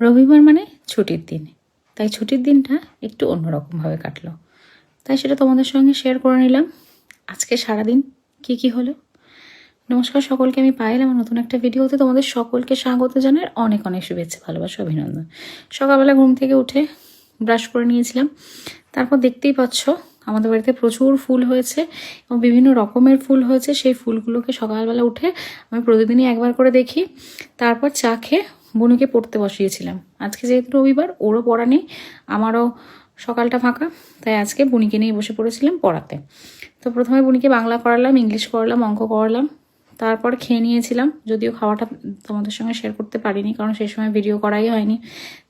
রবিবার মানে ছুটির দিন, তাই ছুটির দিনটা একটু অন্যরকমভাবে কাটলো, তাই সেটা তোমাদের সঙ্গে শেয়ার করে নিলাম। আজকে সারাদিন কি হলো। নমস্কার সকলকে, আমি পায়েল। আমার নতুন একটা ভিডিওতে তোমাদের সকলকে স্বাগত জানাই। অনেক অনেক শুভেচ্ছা, ভালোবাসা, অভিনন্দন। সকালবেলা ঘুম থেকে উঠে ব্রাশ করে নিয়েছিলাম, তারপর দেখতেই পাচ্ছ আমাদের বাড়িতে প্রচুর ফুল হয়েছে এবং বিভিন্ন রকমের ফুল হয়েছে। সেই ফুলগুলোকে সকালবেলা উঠে আমি প্রতিদিনই একবার করে দেখি, তারপর চা খেয়ে বুনুকে পড়তে বসিয়েছিলাম। আজকে যেহেতু রবিবার, ওরও পড়া নেই, আমারও সকালটা ফাঁকা, তাই আজকে বুনিকে নিয়ে বসে পড়েছিলাম পড়াতে। তো প্রথমে বুনিকে বাংলা করালাম, ইংলিশ করালাম, অঙ্ক করালাম, তারপর খেয়ে নিয়েছিলাম। যদিও খাওয়াটা তোমাদের সঙ্গে শেয়ার করতে পারিনি, কারণ সেই সময় ভিডিও করাই হয়নি।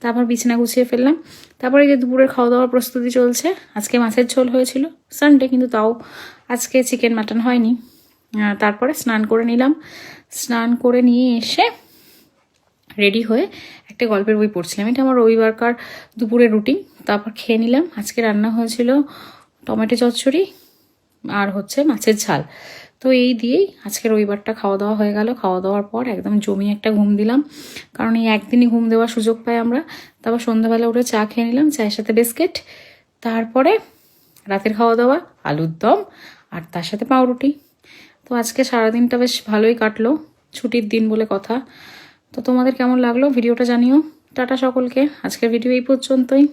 তারপর বিছানা গুছিয়ে ফেললাম। তারপরে যে দুপুরের খাওয়া দাওয়ার প্রস্তুতি চলছে। আজকে মাছের ঝোল হয়েছিল, সানডে, কিন্তু তাও আজকে চিকেন মাটন হয়নি। তারপরে স্নান করে নিলাম। স্নান করে নিয়ে এসে রেডি হয়ে একটা গল্পের বই পড়ছিলাম। এটা আমার রবিবারকার দুপুরের রুটিন। তারপর খেয়ে নিলাম। আজকে রান্না হয়েছিল টমেটো চচ্চড়ি আর মাছের ঝাল। তো এই দিয়েই আজকে রবিবারটা খাওয়া দাওয়া হয়ে গেল। খাওয়া দাওয়ার পর একদম জমিয়ে একটা ঘুম দিলাম, কারণ এই একদিনই ঘুম দেওয়ার সুযোগ পাই আমরা। তারপর সন্ধ্যাবেলা উঠে চা খেয়ে নিলাম, চায়ের সাথে বিস্কিট। তারপরে রাতের খাওয়া দাওয়া আলুর দম আর তার সাথে পাউরুটি। তো আজকে সারাদিনটা বেশ ভালোই কাটলো, ছুটির দিন বলে কথা। তো তোমাদের কেমন লাগলো ভিডিওটা জানিও। টাটা সকলকে, আজকের ভিডিও এই পর্যন্তই।